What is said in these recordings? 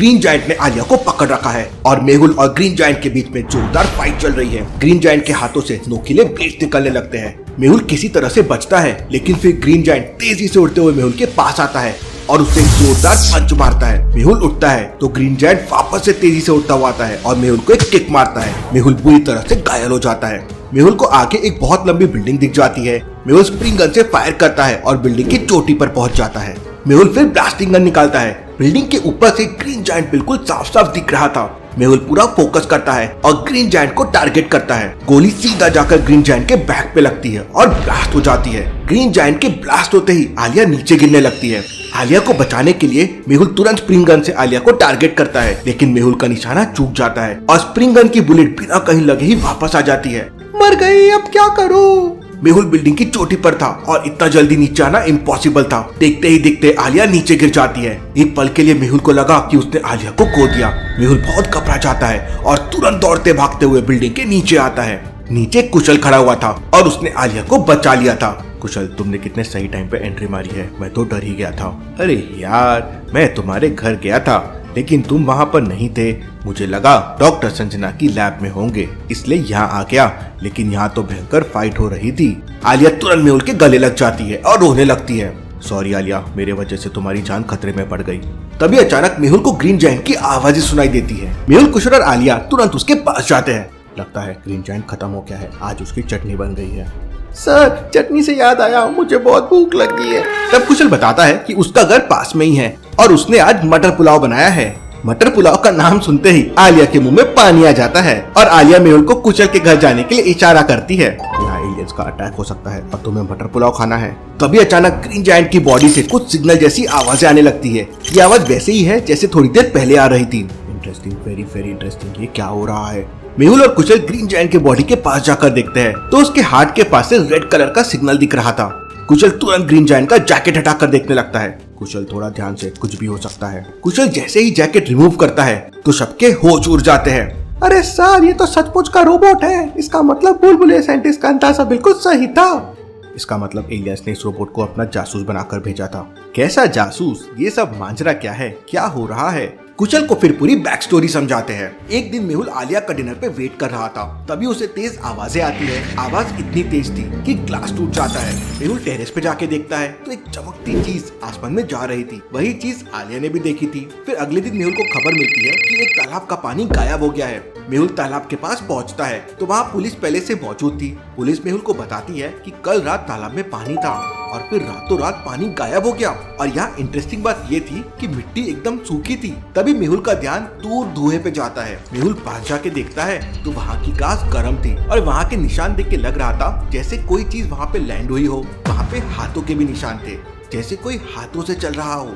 Green giant ने आलिया को पकड़ रखा है और मेहुल और ग्रीन जायंट के बीच में जोरदार फाइट चल रही है। ग्रीन जायंट के हाथों से नोकीले ब्लेड निकलने लगते हैं। मेहुल किसी तरह से बचता है, लेकिन फिर ग्रीन जायंट तेजी से उड़ते हुए मेहुल के पास आता है और उससे जोरदार पंच मारता है। मेहुल उठता है तो ग्रीन जायंट वापस से तेजी से उड़ता हुआ आता है और मेहुल को एक किक मारता है। मेहुल बुरी तरह से घायल हो जाता है। मेहुल को आगे एक बहुत लंबी बिल्डिंग दिख जाती है। मेहुल स्प्रिंग गन से फायर करता है और बिल्डिंग की चोटी पर पहुंच जाता है। मेहुल फिर ब्लास्टिंग गन निकालता है। बिल्डिंग के ऊपर से ग्रीन जायंट बिल्कुल साफ साफ दिख रहा था। मेहुल पूरा फोकस करता है और ग्रीन जायंट को टारगेट करता है। गोली सीधा जाकर ग्रीन जायंट के बैक पे लगती है और ब्लास्ट हो जाती है। ग्रीन जायंट के ब्लास्ट होते ही आलिया नीचे गिरने लगती है। आलिया को बचाने के लिए मेहुल तुरंत स्प्रिंग गन से आलिया को टारगेट करता है, लेकिन मेहुल का निशाना चूक जाता है और स्प्रिंग गन की बुलेट बिना कहीं लगे ही वापस आ जाती है। मर गई, अब क्या करूं? मेहुल बिल्डिंग की चोटी पर था और इतना जल्दी नीचे आना इम्पॉसिबल था। देखते ही देखते आलिया नीचे गिर जाती है। एक पल के लिए मेहुल को लगा कि उसने आलिया को खो दिया। मेहुल बहुत घबरा जाता है और तुरंत दौड़ते भागते हुए बिल्डिंग के नीचे आता है। नीचे कुशल खड़ा हुआ था और उसने आलिया को बचा लिया था। कुशल, तुमने कितने सही टाइम पे एंट्री मारी है, मैं तो डर ही गया था। अरे यार, मैं तुम्हारे घर गया था लेकिन तुम वहाँ पर नहीं थे। मुझे लगा डॉक्टर संजना की लैब में होंगे, इसलिए यहाँ आ गया, लेकिन यहाँ तो भयंकर फाइट हो रही थी। आलिया तुरंत मेहुल के गले लग जाती है और रोने लगती है। सॉरी आलिया, मेरे वजह से तुम्हारी जान खतरे में पड़ गई। तभी अचानक मेहुल को ग्रीन जायंट की आवाज़ें सुनाई देती है। मेहुल, कुशल और आलिया तुरंत उसके पास जाते हैं। लगता है ग्रीन जायंट खत्म हो गया है, आज उसकी चटनी बन गई है। सर, चटनी से याद आया, मुझे बहुत भूख लगी है। तब कुशल बताता है कि उसका घर पास में ही है और उसने आज मटर पुलाव बनाया है। मटर पुलाव का नाम सुनते ही आलिया के मुंह में पानी आ जाता है और आलिया मेहुल को कुशल के घर जाने के लिए इशारा करती है। यहाँ एलियंस का अटैक हो सकता है और तुम्हें मटर पुलाव खाना है। तभी अचानक ग्रीन जायंट की बॉडी से कुछ सिग्नल जैसी आवाजें आने लगती है। ये आवाज वैसे ही है जैसे थोड़ी देर पहले आ रही थी। इंटरेस्टिंग, वेरी वेरी इंटरेस्टिंग, ये क्या हो रहा है? मेहुल और कुशल ग्रीन जायंट के बॉडी के पास जाकर देखते हैं तो उसके हार्ट के पास से रेड कलर का सिग्नल दिख रहा था। कुशल तुरंत ग्रीन जायंट का जैकेट हटाकर देखने लगता है। कुशल, थोड़ा ध्यान से, कुछ भी हो सकता है। कुशल जैसे ही जैकेट रिमूव करता है तो सबके होश उड़ जाते हैं। अरे सर, ये तो सचमुच का रोबोट है। इसका मतलब बुलबुले साइंटिस्ट का अंदाजा बिल्कुल सही था। इसका मतलब एलियंस ने इस रोबोट को अपना जासूस बनाकर भेजा था। कैसा जासूस? ये सब मांजरा क्या है? क्या हो रहा है? कुशल को फिर पूरी बैक स्टोरी समझाते हैं। एक दिन मेहुल आलिया का डिनर पे वेट कर रहा था, तभी उसे तेज आवाजें आती है। आवाज इतनी तेज थी कि ग्लास टूट जाता है। मेहुल टेरेस पे जाके देखता है तो एक चमकती चीज आसमान में जा रही थी। वही चीज आलिया ने भी देखी थी। फिर अगले दिन मेहुल को खबर मिलती है कि एक तालाब का पानी गायब हो गया है। मेहुल तालाब के पास पहुंचता है तो वहाँ पुलिस पहले से मौजूद थी। पुलिस मेहुल को बताती है कि कल रात तालाब में पानी था और फिर रातों रात पानी गायब हो गया। और यहाँ इंटरेस्टिंग बात ये थी कि मिट्टी एकदम सूखी थी। तभी मेहुल का ध्यान दूर धुएं पे जाता है। मेहुल पास जाके देखता है तो वहाँ की घास गर्म थी और वहाँ के निशान देख के लग रहा था जैसे कोई चीज वहाँ पे लैंड हुई हो। वहाँ पे हाथों के भी निशान थे, जैसे कोई हाथों से चल रहा हो।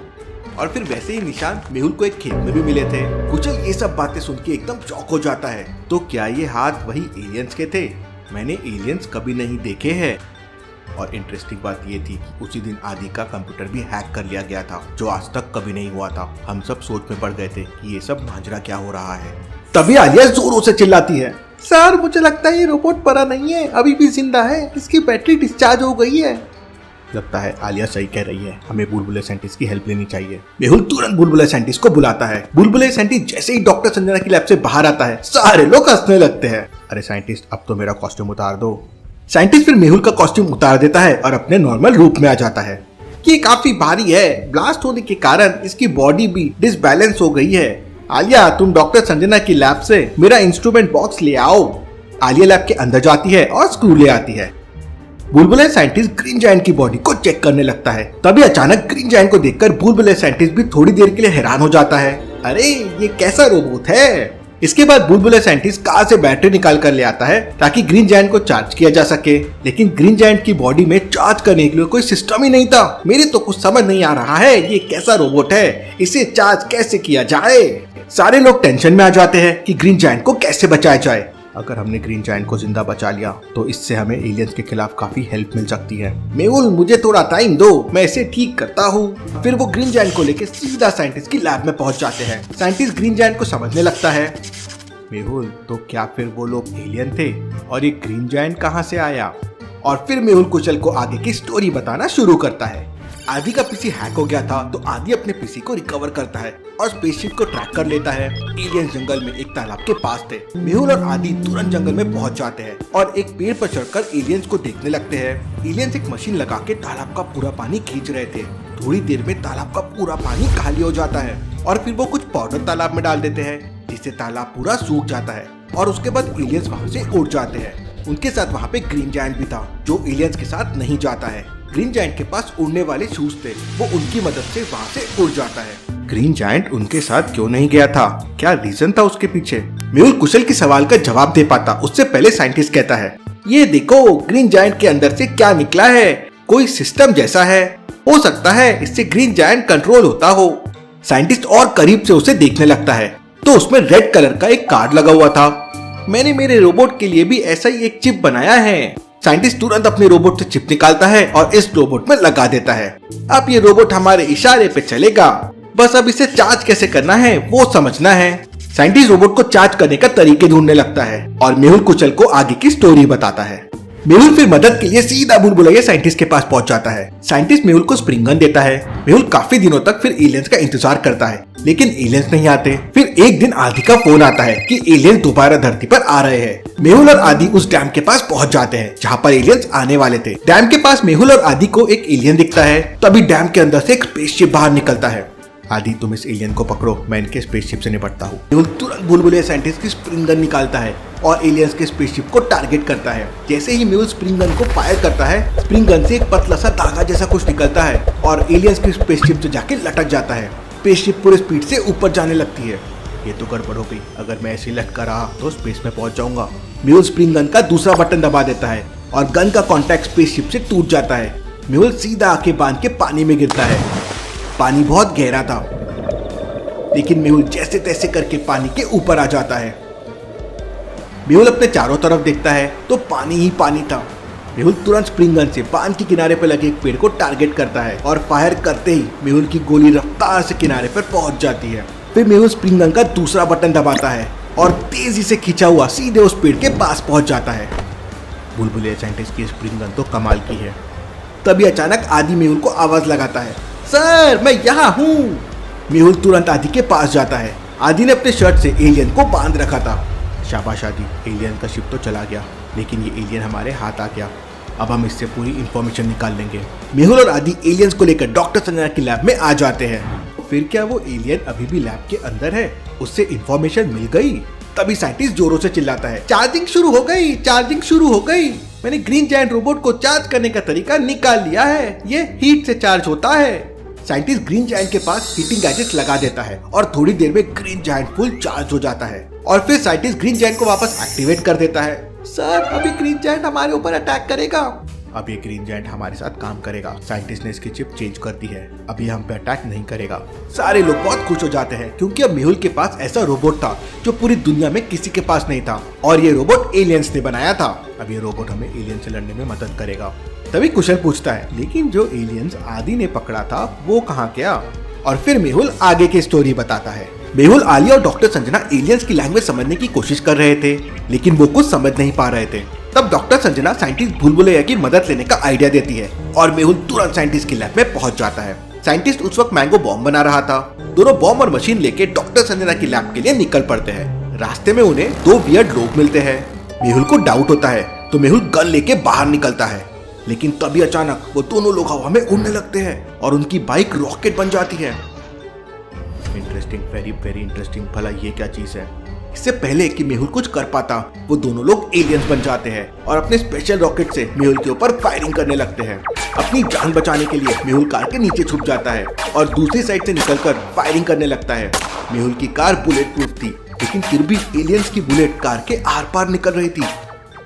और फिर वैसे ही निशान मेहुल को एक खेत में भी मिले थे। कुशल ये सब बातें सुन के एकदम शॉक हो जाता है। तो क्या ये हाथ वही एलियंस के थे? मैंने एलियंस कभी नहीं देखे हैं। और इंटरेस्टिंग बात ये थी कि उसी दिन आदि का कंप्यूटर भी हैक कर लिया गया था, जो आज तक कभी नहीं हुआ था। हम सब सोच में पड़ गए थे कि ये सब मांजरा क्या हो रहा है। तभी आलिया जोरों से चिल्लाती है, सर, मुझे लगता है ये रोबोट मरा नहीं है, अभी भी जिंदा है। इसकी बैटरी डिस्चार्ज हो गई है। लगता है आलिया सही कह रही है, हमें बुलबुले साइंटिस्ट की हेल्प लेनी चाहिए। मेहुल तुरंत बुलबुले साइंटिस्ट को बुलाता है। बुलबुले साइंटिस्ट जैसे ही डॉक्टर संजना की लैब से बाहर आता है, सारे लोग हंसने लगते हैं। अरे साइंटिस्ट, अब तो मेरा कॉस्ट्यूम उतार दो। साइंटिस्ट फिर मेहुल का कॉस्ट्यूम उतार देता है और अपने नॉर्मल रूप में आ जाता है। ये काफी भारी है, ब्लास्ट होने के कारण इसकी बॉडी भी डिसबैलेंस हो गई है। आलिया, तुम डॉक्टर संजना की लैब से मेरा इंस्ट्रूमेंट बॉक्स ले आओ। आलिया लैब के अंदर जाती है और स्क्रू ले आती है। बुलबुले साइंटिस्ट ग्रीन जायंट की बॉडी को चेक करने लगता है। तभी अचानक ग्रीन जायंट को देखकर बुलबुले साइंटिस्ट भी थोड़ी देर के लिए हैरान हो जाता है। अरे, ये कैसा रोबोट है? इसके बाद बुलबुले साइंटिस्ट कार से बैटरी निकाल कर ले आता है ताकि ग्रीन जायंट को चार्ज किया जा सके। लेकिन ग्रीन जायंट की बॉडी में चार्ज करने के लिए कोई सिस्टम ही नहीं था। मेरे तो कुछ समझ नहीं आ रहा है, ये कैसा रोबोट है, इसे चार्ज कैसे किया जाए? सारे लोग टेंशन में आ जाते हैं कि ग्रीन जायंट को कैसे बचाया जाए। अगर हमने ग्रीन जायंट को जिंदा बचा लिया तो इससे हमें एलियंस के खिलाफ काफी हेल्प मिल सकती है। मेहुल, मुझे थोड़ा टाइम दो, मैं इसे ठीक करता हूँ। फिर वो ग्रीन जायंट को लेकर सीधा साइंटिस्ट की लैब में पहुंच जाते हैं। साइंटिस्ट ग्रीन जायंट को समझने लगता है। मेहुल, तो क्या फिर वो लोग एलियन थे? और ये ग्रीन जायंट कहाँ से आया? और फिर मेहुल कुशल को आगे की स्टोरी बताना शुरू करता है। आदि का पीसी हैक हो गया था तो आदि अपने पीसी को रिकवर करता है और स्पेसशिप को ट्रैक कर लेता है। एलियंस जंगल में एक तालाब के पास थे। मेहुल और आदि तुरंत जंगल में पहुंच जाते हैं और एक पेड़ पर चढ़कर एलियंस को देखने लगते हैं। एलियंस एक मशीन लगा के तालाब का पूरा पानी खींच रहे थे। थोड़ी देर में तालाब का पूरा पानी खाली हो जाता है और फिर वो कुछ पाउडर तालाब में डाल देते हैं जिससे तालाब पूरा सूख जाता है और उसके बाद एलियंस वहाँ से उड़ जाते हैं। उनके साथ वहाँ पे ग्रीन जायंट भी था जो एलियंस के साथ नहीं जाता है। ग्रीन जायंट के पास उड़ने वाले शूज थे, वो उनकी मदद से वहाँ से उड़ जाता है। ग्रीन जायंट उनके साथ क्यों नहीं गया था, क्या रीजन था उसके पीछे? मेहुल कुशल के सवाल का जवाब दे पाता उससे पहले साइंटिस्ट कहता है, ये देखो ग्रीन जायंट के अंदर से क्या निकला है, कोई सिस्टम जैसा है, हो सकता है इससे ग्रीन जायंट कंट्रोल होता हो। साइंटिस्ट और करीब से उसे देखने लगता है तो उसमें रेड कलर का एक कार्ड लगा हुआ था। मैंने मेरे रोबोट के लिए भी ऐसा ही एक चिप बनाया है। साइंटिस्ट तुरंत अपने रोबोट से चिप निकालता है और इस रोबोट में लगा देता है। अब ये रोबोट हमारे इशारे पे चलेगा, बस अब इसे चार्ज कैसे करना है वो समझना है। साइंटिस्ट रोबोट को चार्ज करने का तरीके ढूंढने लगता है और मेहुल कुशल को आगे की स्टोरी बताता है। मेहुल फिर मदद के लिए सीधा भूलभुलैया साइंटिस्ट के पास पहुंच जाता है। साइंटिस्ट मेहुल को स्प्रिंग गन देता है। मेहुल काफी दिनों तक फिर एलियंस का इंतजार करता है लेकिन एलियंस नहीं आते। फिर एक दिन आदि का फोन आता है कि एलियंस दोबारा धरती पर आ रहे हैं। मेहुल और आदि उस डैम के पास पहुंच जाते हैं जहाँ पर एलियंस आने वाले थे। डैम के पास मेहुल और आदि को एक एलियन दिखता है। तभी डैम के अंदर से एक स्पेसशिप बाहर निकलता है। आदि तुम इस एलियन को पकड़ो, मैं इनके स्पेसशिप से निपटता हूँ। मेहुल तुरंत भूलभुलैया साइंटिस्ट की स्प्रिंग गन निकालता है और एलियंस के स्पेसशिप को टारगेट करता है। जैसे ही मेहुल स्प्रिंग गन को फायर करता है, स्प्रिंग गन से एक पतला सा धागा जैसा कुछ निकलता है और एलियंस की स्पेसशिप से जाके लटक जाता है। स्पेसशिप पूरे स्पीड से ऊपर जाने लगती है। ये तो गड़बड़ हो गई, अगर मैं ऐसे लटका रहा तो स्पेस में पहुंच जाऊंगा। मेहुल स्प्रिंग गन का दूसरा बटन दबा देता है और गन का कॉन्टैक्ट स्पेसशिप से टूट जाता है। मेहुल सीधा आके बांध के पानी में गिरता है। पानी बहुत गहरा था लेकिन मेहुल जैसे तैसे करके पानी के ऊपर आ जाता है। मेहुल अपने चारों तरफ देखता है तो पानी ही पानी था। मेहुल तुरंत स्प्रिंग गन से बांध के किनारे पर लगे एक पेड़ को टारगेट करता है और फायर करते ही मेहुल की गोली रफ्तार से किनारे पर पहुंच जाती है। फिर मेहुल स्प्रिंग गन का दूसरा बटन दबाता है और तेजी से खींचा हुआ सीधे उस पेड़ के पास पहुंच जाता है। भूलभुलैया साइंटिस्ट की स्प्रिंग गन तो कमाल की है। तभी अचानक आदि मेहुल को आवाज लगाता है, सर मैं यहाँ हूँ। मेहुल तुरंत आदि के पास जाता है। आदि ने अपने शर्ट से एलियन को बांध रखा था। शाबाश आदि, एलियन का शिप तो चला गया लेकिन ये एलियन हमारे हाथ आ गया। अब हम इससे पूरी इंफॉर्मेशन निकाल लेंगे। मेहुल और आदि एलियंस को लेकर डॉक्टर संजना की लैब में आ जाते हैं। फिर क्या वो एलियन अभी भी लैब के अंदर है? उससे इंफॉर्मेशन मिल गई? तभी साइंटिस्ट जोरों से चिल्लाता है, चार्जिंग शुरू हो गई, चार्जिंग शुरू हो गई। मैंने ग्रीन जायंट रोबोट को चार्ज करने का तरीका निकाल लिया है, ये हीट से चार्ज होता है। साइंटिस्ट ग्रीन जायंट के पास हीटिंग गैजेट लगा देता है और थोड़ी देर में ग्रीन जायंट फुल चार्ज हो जाता है और फिर साइंटिस्ट ग्रीन जायंट को वापस एक्टिवेट कर देता है। सर अभी ग्रीन जायंट हमारे ऊपर अटैक करेगा। अब ये ग्रीन जायंट हमारे साथ काम करेगा। साइंटिस्ट ने इसकी चिप चेंज कर दी है, अभी हम पे अटैक नहीं करेगा। सारे लोग बहुत खुश हो जाते हैं क्योंकि अब मेहुल के पास ऐसा रोबोट था जो पूरी दुनिया में किसी के पास नहीं था और ये रोबोट एलियंस ने बनाया था। अब ये रोबोट हमें एलियन से लड़ने में मदद करेगा। तभी कुशल पूछता है, लेकिन जो एलियंस आदि ने पकड़ा था वो कहाँ गया? और फिर मेहुल आगे की स्टोरी बताता है। मेहुल, आलिया और डॉक्टर संजना एलियंस की लैंग्वेज समझने की कोशिश कर रहे थे लेकिन वो कुछ समझ नहीं पा रहे थे। तब डॉक्टर संजना साइंटिस्ट भूलभुलैया की मदद लेने का आइडिया देती है और मेहुल तुरंत साइंटिस्ट की लैब में पहुंच जाता है। साइंटिस्ट उस वक्त मैंगो बॉम्ब बना रहा था। दोनों बॉम्ब और मशीन लेके डॉक्टर संजना की लैब के लिए निकल पड़ते हैं। रास्ते में उन्हें दो वियर्ड लोग मिलते हैं। मेहुल को डाउट होता है तो मेहुल गन लेके बाहर निकलता है लेकिन तभी अचानक वो दोनों लोग हवा में उड़ने लगते हैं और उनकी बाइक रॉकेट बन जाती है। Interesting, very very interesting. भला ये क्या चीज है? इससे पहले कि मेहुल कुछ कर पाता वो दोनों लोग एलियंस बन जाते हैं और अपने स्पेशल रॉकेट से मेहुल के ऊपर फायरिंग करने लगते हैं। अपनी जान बचाने के लिए मेहुल कार के नीचे छुप जाता है और दूसरी साइड से निकलकर फायरिंग करने लगता है। मेहुल की कार बुलेट प्रूफ थी लेकिन फिर भी एलियंस की बुलेट कार के आर पार निकल रही थी।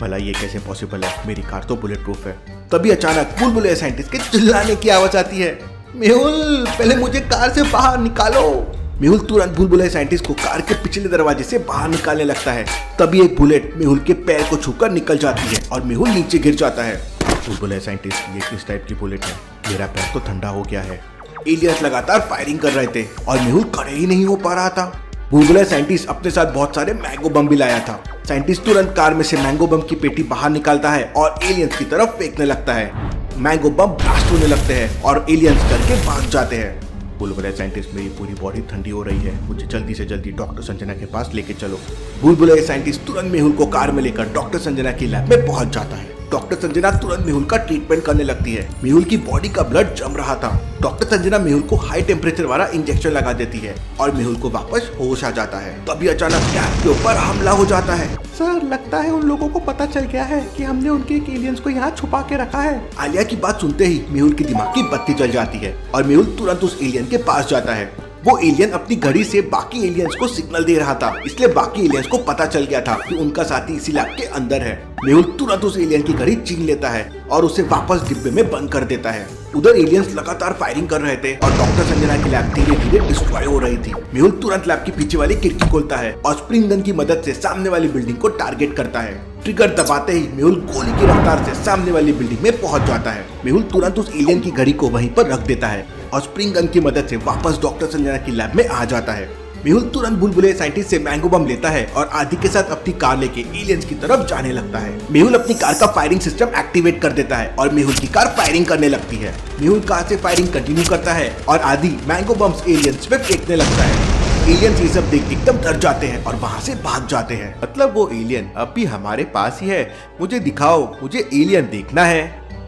भला ये कैसे पॉसिबल है? मेरी कार तो बुलेट प्रूफ है। तभी अचानक भूलभुलैया साइंटिस्ट के चिल्लाने की आवाज आती है, मेहुल पहले मुझे कार से बाहर निकालो। मेहुल तुरंत भूलभुलैया साइंटिस्ट को कार के पिछले दरवाजे से बाहर निकालने लगता है। तभी एक बुलेट मेहुल के पैर को छूकर निकल जाती है और मेहुल नीचे गिर जाता है। भूलभुलैया साइंटिस्ट, ये किस टाइप की बुलेट है? मेरा पैर तो ठंडा हो गया है। एलियंस लगातार फायरिंग कर रहे थे और मेहुल खड़े ही नहीं हो पा रहा था। भूलभुलैया साइंटिस्ट अपने साथ बहुत सारे मैंगो बम भी लाया था। साइंटिस्ट तुरंत कार में से मैंगो बम की पेटी बाहर निकालता है और एलियंस की तरफ फेंकने लगता है। मैंगो बम ब्लास्ट होने लगते हैं और एलियंस करके भाग जाते हैं। बुलबुले साइंटिस्ट, मेरी पूरी बॉडी ठंडी हो रही है, मुझे जल्दी से जल्दी डॉक्टर संजना के पास लेके चलो। बुलबुले साइंटिस्ट तुरंत मेहुल को कार में लेकर डॉक्टर संजना की लैब में पहुंच जाता है। डॉक्टर संजना तुरंत मेहुल का ट्रीटमेंट करने लगती है। मेहुल की बॉडी का ब्लड जम रहा था। डॉक्टर संजना मेहुल को हाई टेम्परेचर वाला इंजेक्शन लगा देती है और मेहुल को वापस होश आ जाता है। तभी अचानक लैब के ऊपर हमला हो जाता है। सर, लगता है उन लोगों को पता चल गया है कि हमने उनके एक एलियंस को यहाँ छुपा के रखा है। आलिया की बात सुनते ही मेहुल की दिमाग की बत्ती जल जाती है और मेहुल तुरंत उस एलियन के पास जाता है। वो एलियन अपनी घड़ी से बाकी एलियंस को सिग्नल दे रहा था, इसलिए बाकी एलियंस को पता चल गया था कि उनका साथी इसी लैब के अंदर है। मेहुल तुरंत उस एलियन की घड़ी छीन लेता है और उसे वापस डिब्बे में बंद कर देता है। उधर एलियंस लगातार फायरिंग कर रहे थे और डॉक्टर संजना की लैब धीरे धीरे डिस्ट्रॉय हो रही थी। मेहुल तुरंत लैब की पीछे वाली खिड़की खोलता है और स्प्रिंग गन की मदद से सामने वाली बिल्डिंग को टारगेट करता है। ट्रिगर दबाते ही मेहुल गोली की रफ्तार से सामने वाली बिल्डिंग में पहुंच जाता है। मेहुल तुरंत उस एलियन की घड़ी को वहीं पर रख देता है और स्प्रिंग गन की मदद से वापस डॉक्टर संजना की लैब में आ जाता है। मेहुल तुरंत बुलबुले साइंटिस्ट से मैंगो बम लेता है और आदि के साथ अपनी कार लेके एलियंस की तरफ जाने लगता है। मेहुल अपनी कार का फायरिंग सिस्टम एक्टिवेट कर देता है और मेहुल की कार फायरिंग करने लगती है। मेहुल कार से फायरिंग कंटिन्यू करता है और आदि मैंगो बम्स एलियंस पे फेंकने लगता है। एलियंस ये सब देख एकदम डर जाते हैं और वहाँ से भाग जाते हैं। मतलब वो एलियन अब भी हमारे पास ही है, मुझे दिखाओ, मुझे एलियन देखना है।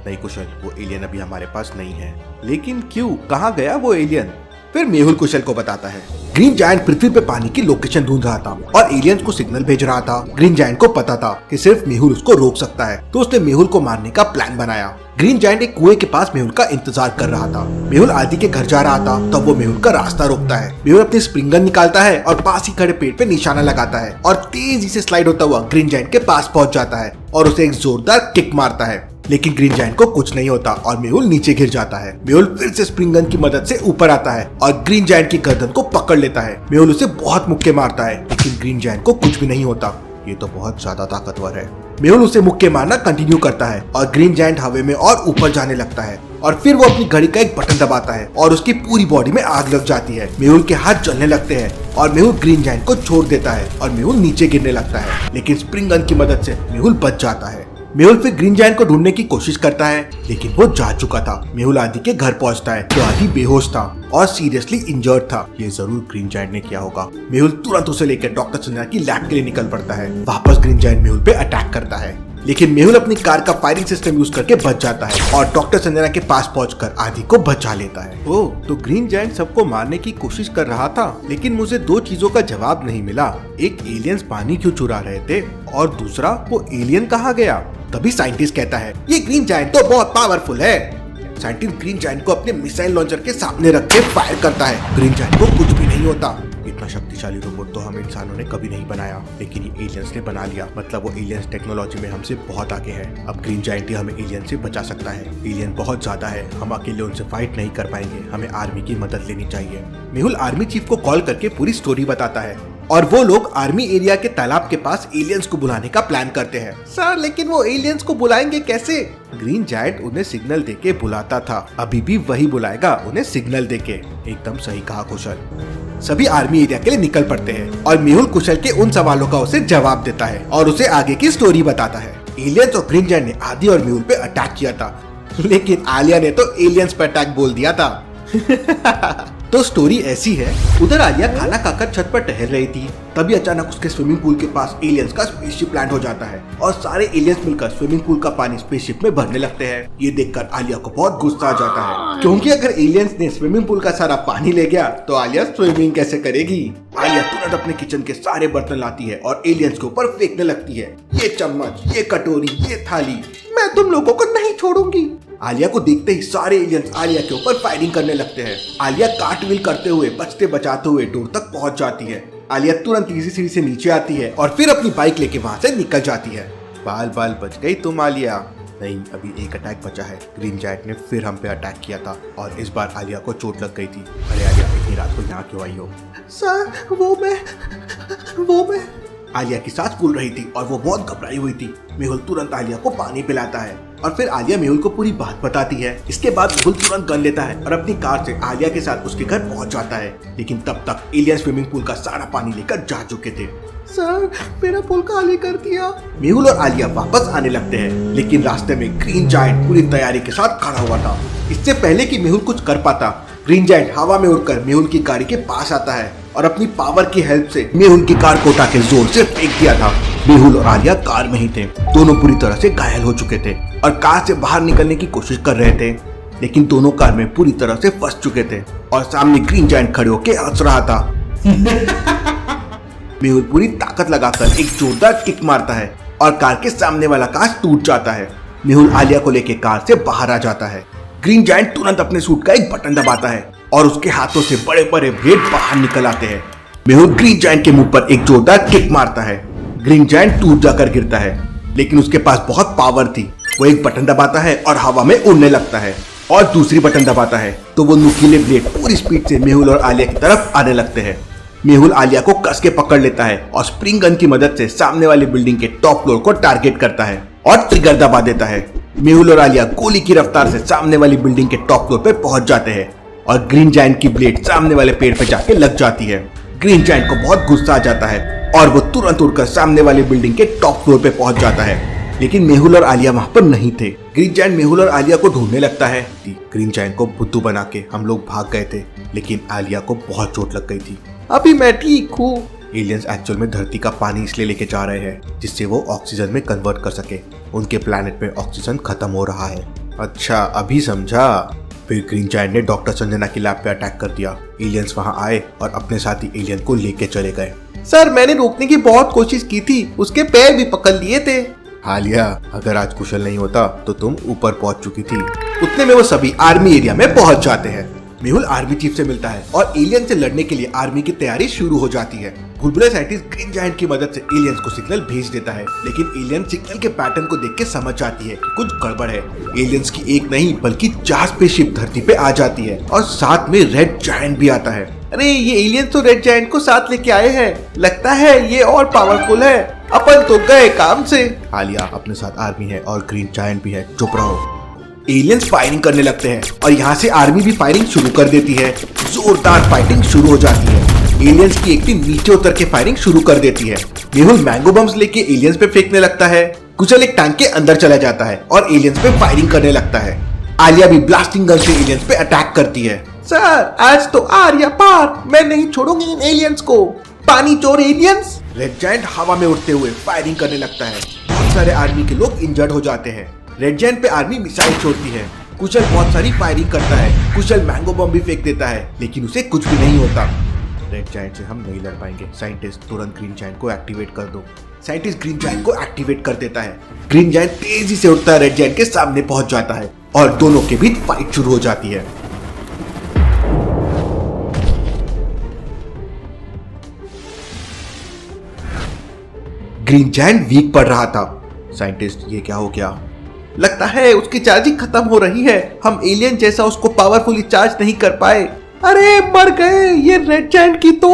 नहीं कुशल, वो एलियन अभी हमारे पास नहीं है। लेकिन क्यों, कहाँ गया वो एलियन? फिर मेहुल कुशल को बताता है ग्रीन जायंट पृथ्वी पे पानी की लोकेशन ढूंढ रहा था और एलियंस को सिग्नल भेज रहा था। ग्रीन जायंट को पता था कि सिर्फ मेहुल उसको रोक सकता है, तो उसने मेहुल को मारने का प्लान बनाया। ग्रीन जायंट एक कुएं के पास मेहुल का इंतजार कर रहा था। मेहुल आदि के घर जा रहा था तब वो मेहुल का रास्ता रोकता है। मेहुल अपनी स्प्रिंग गन निकालता है और पास ही खड़े पेड़ पे निशाना लगाता है और तेजी से स्लाइड होता हुआ ग्रीन जायंट के पास पहुंच जाता है और उसे एक जोरदार किक मारता है। लेकिन ग्रीन जायंट को कुछ नहीं होता और मेहुल नीचे गिर जाता है। मेहुल फिर से स्प्रिंग गन की मदद से ऊपर आता है और ग्रीन जायंट की गर्दन को पकड़ लेता है। मेहुल उसे बहुत मुक्के मारता है लेकिन ग्रीन जायंट को कुछ भी नहीं होता। ये तो बहुत ज्यादा ताकतवर है। मेहुल उसे मुक्के मारना कंटिन्यू करता है और ग्रीन जायंट हवा में और ऊपर जाने लगता है और फिर वो अपनी घड़ी का एक बटन दबाता है और उसकी पूरी बॉडी में आग लग जाती है। मेहुल के हाथ जलने लगते हैं और मेहुल ग्रीन जायंट को छोड़ देता है और मेहुल नीचे गिरने लगता है, लेकिन स्प्रिंग गन की मदद से मेहुल बच जाता है। मेहुल फिर ग्रीन जायंट को ढूंढने की कोशिश करता है लेकिन वो जा चुका था। मेहुल आदि के घर पहुंचता है तो आदि बेहोश था और सीरियसली इंजर्ड था। ये जरूर ग्रीन जायंट ने किया होगा। मेहुल तुरंत उसे लेकर डॉक्टर संजना की लैब के लिए निकल पड़ता है। वापस ग्रीन जायंट मेहुल पे अटैक करता है लेकिन मेहुल अपनी कार का फायरिंग सिस्टम यूज करके बच जाता है और डॉक्टर संजना के पास पहुंचकर आदि को बचा लेता है। ओह, तो ग्रीन जायंट सबको मारने की कोशिश कर रहा था, लेकिन मुझे दो चीजों का जवाब नहीं मिला। एक, एलियंस पानी क्यों चुरा रहे थे, और दूसरा, वो एलियन कहाँ गया। तभी साइंटिस्ट कहता है ये ग्रीन जायंट तो बहुत पावरफुल है। साइंटिस्ट ग्रीन जायंट को अपने मिसाइल लॉन्चर के सामने रख के फायर करता है। ग्रीन जायंट को कुछ भी नहीं होता। इतना शक्तिशाली रोबोट तो हम इंसानों ने कभी नहीं बनाया, लेकिन ये एलियंस ने बना लिया। मतलब वो एलियंस टेक्नोलॉजी में हमसे बहुत आगे है। अब ग्रीन जायंट ही हमें एलियन से बचा सकता है। एलियन बहुत ज्यादा है, हम अकेले उनसे फाइट नहीं कर पाएंगे, हमें आर्मी की मदद लेनी चाहिए। मेहुल आर्मी चीफ को कॉल करके पूरी स्टोरी बताता है और वो लोग आर्मी एरिया के तालाब के पास एलियंस को बुलाने का प्लान करते हैं। सर, लेकिन वो एलियंस को बुलाएंगे कैसे? ग्रीन जायंट उन्हें सिग्नल देके बुलाता था, अभी भी वही बुलाएगा उन्हें सिग्नल देके। एकदम सही कहा कुशल। सभी आर्मी एरिया के लिए निकल पड़ते हैं और मेहुल कुशल के उन सवालों का उसे जवाब देता है और उसे आगे की स्टोरी बताता है। एलियंस और ग्रीन जायंट ने आदि और मेहुल पे अटैक किया था, लेकिन आलिया ने तो एलियंस पे अटैक बोल दिया था। तो स्टोरी ऐसी है, उधर आलिया खाना खाकर छत पर टहल रही थी, तभी अचानक उसके स्विमिंग पूल के पास एलियंस का स्पेसशिप लैंड हो जाता है और सारे एलियंस मिलकर स्विमिंग पूल का पानी स्पेसशिप में भरने लगते हैं। ये देखकर आलिया को बहुत गुस्सा आ जाता है, क्योंकि अगर एलियंस ने स्विमिंग पूल का सारा पानी ले गया तो आलिया स्विमिंग कैसे करेगी। आलिया तुरंत अपने किचन के सारे बर्तन लाती है और एलियंस के ऊपर फेंकने लगती है। ये चम्मच, ये कटोरी, ये थाली, मैं तुम लोगों को नहीं छोड़ूंगी। आलिया को देखते ही सारे एलियंस आलिया के ऊपर फायरिंग करने लगते हैं। आलिया कार्टव्हील करते हुए बचते बचाते हुए डोर तक पहुंच जाती है। आलिया तुरंत तीसरी सीढ़ी से नीचे आती है और फिर अपनी बाइक लेके वहां से निकल जाती है। बाल बाल बच गई तुम आलिया। नहीं, अभी एक अटैक बचा है। ग्रीन जायंट ने फिर हम पे अटैक किया था और इस बार आलिया को चोट लग गई थी। अरे आलिया, इतनी रात को यहाँ क्यों आई हो? सर, वो मैं आलिया की सांस फूल रही थी और वो बहुत घबराई हुई थी। मेहुल तुरंत आलिया को पानी पिलाता है और फिर आलिया मेहुल को पूरी बात बताती है। इसके बाद मेहुल तुरंत गन लेता है और अपनी कार से आलिया के साथ उसके घर पहुंच जाता है। लेकिन तब तक एलियन स्विमिंग पूल का सारा पानी लेकर जा चुके थे। सर, मेरा पुल खाली कर दिया। मेहुल और आलिया वापस आने लगते हैं, लेकिन रास्ते में ग्रीन जायंट पूरी तैयारी के साथ खड़ा हुआ था। इससे पहले कि मेहुल कुछ कर पाता, ग्रीन जायंट हवा में उड़कर मेहुल की गाड़ी के पास आता है और अपनी पावर की हेल्प से मेहुल की कार को उठा के जोर से फेंक दिया था। मेहुल और आलिया कार में ही थे। दोनों पूरी तरह से घायल हो चुके थे और कार से बाहर निकलने की कोशिश कर रहे थे, लेकिन दोनों कार में पूरी तरह से फंस चुके थे और सामने ग्रीन जायंट खड़े होकर हंस रहा था। मेहुल पूरी ताकत लगाकर एक जोरदार किक मारता है और कार के सामने वाला कांच टूट जाता है। मेहुल आलिया को लेकर कार से बाहर आ जाता है। ग्रीन जायंट तुरंत अपने सूट का एक बटन दबाता है और उसके हाथों से बड़े बड़े ब्लेड बाहर निकल आते हैं। मेहुल ग्रीन जायंट के मुंह पर एक जोरदार किक मारता है। ग्रीन जायंट टूट जाकर गिरता है, लेकिन उसके पास बहुत पावर थी। वो एक बटन दबाता है और हवा में उड़ने लगता है और दूसरी बटन दबाता है तो वो नुकीले ब्लेड पूरी स्पीड से मेहुल और आलिया की तरफ आने लगते हैं। मेहुल आलिया को कस के पकड़ लेता है और स्प्रिंग गन की मदद से सामने वाली बिल्डिंग के टॉप फ्लोर को टारगेट करता है और ट्रिगर दबा देता है। मेहुल और आलिया गोली की रफ्तार से सामने वाली बिल्डिंग के टॉप फ्लोर पे पहुंच जाते हैं और ग्रीन जायंट की ब्लेड सामने वाले पेड़ पे जाके लग जाती है। ग्रीन जायंट को बहुत गुस्सा आ जाता है और वो तुरंत उड़कर सामने वाली बिल्डिंग के टॉप फ्लोर पे पहुंच जाता है, लेकिन मेहुल और आलिया वहां पर नहीं थे। ग्रीन जायंट मेहुल और आलिया को ढूंढने लगता है। ग्रीन जायंट को बुद्धू बना के हम लोग भाग गए थे, लेकिन आलिया को बहुत चोट लग गई थी। अभी मैं ठीक हूँ। एलियंस एक्चुअल में धरती का पानी इसलिए लेके जा रहे हैं जिससे वो ऑक्सीजन में कन्वर्ट कर सके। उनके प्लेनेट पे ऑक्सीजन खत्म हो रहा है। अच्छा, अभी समझा। फिर ग्रीन जायंट ने डॉक्टर संजना की लैब पे अटैक कर दिया। एलियंस वहां आए और अपने साथी एलियन को लेके चले गए। सर, मैंने रोकने की बहुत कोशिश की थी, उसके पैर भी पकड़ लिए थे। आलिया, अगर आज कुशल नहीं होता तो तुम ऊपर पहुंच चुकी थी। उतने में वो सभी आर्मी एरिया में पहुंच जाते हैं। मेहुल आर्मी चीफ से मिलता है और एलियन से लड़ने के लिए आर्मी की तैयारी शुरू हो जाती है। बुलबुले साइंटिस्ट ग्रीन जायंट की मदद से एलियंस को सिग्नल भेज देता है, लेकिन एलियन सिग्नल के पैटर्न को देख के समझ जाती है कि कुछ गड़बड़ है। एलियंस की एक नहीं बल्कि 4 स्पेसशिप धरती पे आ जाती है और साथ में रेड जायंट भी आता है। अरे, ये एलियंस तो रेड जायंट को साथ लेके आए हैं। लगता है ये और पावरफुल है। अपन तो गए काम से। आलिया, अपने साथ आर्मी है और ग्रीन जायंट भी है, चुप रहो। एलियंस फायरिंग करने लगते हैं और यहाँ से आर्मी भी फायरिंग शुरू कर देती है। जोरदार फाइटिंग शुरू हो जाती है। एलियंस की एक टीम नीचे उतर के फायरिंग शुरू कर देती है। मेहुल मैंगो बम्स लेके एलियंस पे फेंकने लगता है। कुशल एक टैंक के अंदर चला जाता है और एलियंस पे फायरिंग करने लगता है। आलिया भी ब्लास्टिंग गन से एलियंस पे अटैक करती है। सर, आज तो आर्या पार, मैं नहीं छोड़ूंगी इन एलियंस को। पानी चोर एलियंस। रेड जायंट हवा में उड़ते हुए फायरिंग करने लगता है। बहुत सारे आर्मी के लोग इंजर्ड हो जाते हैं। रेड जायंट पे आर्मी मिसाइल छोड़ती है। कुशल बहुत सारी फायरिंग करता है। कुशल मैंगो बम भी फेंक देता है, लेकिन उसे कुछ भी नहीं होता। रेड जायंट से हम नहीं लड़ पाएंगे। साइंटिस्ट, तुरंत ग्रीन जायंट को एक्टिवेट कर दो। साइंटिस्ट ग्रीन जायंट को एक्टिवेट कर देता है। ग्रीन जायंट तेजी से उड़ता है, रेड जायंट के सामने पहुंच जाता है और दोनों के बीच फाइट शुरू हो जाती है। ग्रीन जायंट वीक पड़ रहा था। साइंटिस्ट, ये क्या हो गया? लगता है उसकी चार्जिंग खत्म हो रही है। हम एलियन जैसा उसको पावरफुली चार्ज नहीं कर पाए। अरे, मर गए ये रेड जायंट की तो।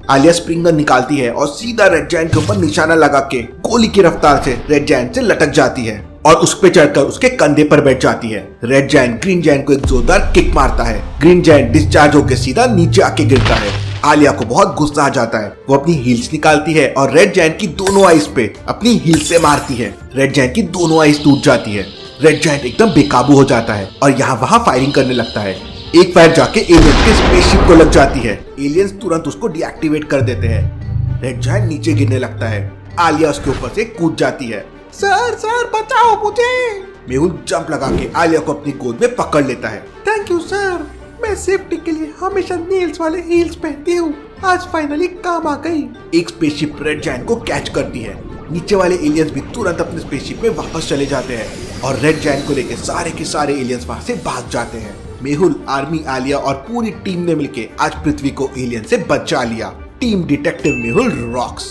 आलिया स्प्रिंग गन निकालती है और सीधा रेड जायंट के ऊपर निशाना लगा के गोली की रफ्तार से रेड जायंट से लटक जाती है और उस पे चढ़कर उसके कंधे पर बैठ जाती है। रेड जायंट ग्रीन जायंट को एक जोरदार किक मारता है। ग्रीन जायंट डिस्चार्ज होकर सीधा नीचे आके गिरता है। आलिया को बहुत गुस्सा आ जाता है। वो अपनी हील्स निकालती है और रेड जायंट की दोनों आइज पे अपनी हील्स से मारती है। रेड जायंट की दोनों आइज टूट जाती है। रेड जायंट एकदम बेकाबू हो जाता है और यहाँ वहाँ फायरिंग करने लगता है। एक फायर जाके एलियन के स्पेसशिप को लग जाती है। एलियंस तुरंत उसको डीएक्टिवेट कर देते हैं। रेड जायंट नीचे गिरने लगता है। आलिया उसके ऊपर से कूद जाती है। सर, सर, बचाओ मुझे। मेहुल जंप लगा के आलिया को अपनी गोद में पकड़ लेता है। थैंक यू सर, मैं सेफ्टी के लिए हमेशा नील्स वाले हील्स पहनती हूँ। आज फाइनली काम आ गई। एक स्पेसशिप रेड जायंट को कैच करती है। नीचे वाले एलियंस भी तुरंत अपने स्पेसशिप में वापस चले जाते हैं और रेड जायंट को लेकर सारे के सारे एलियंस वहां से भाग जाते हैं। मेहुल, आर्मी, आलिया और पूरी टीम ने मिलकर आज पृथ्वी को एलियन से बचा लिया। Team detective Mehul rocks.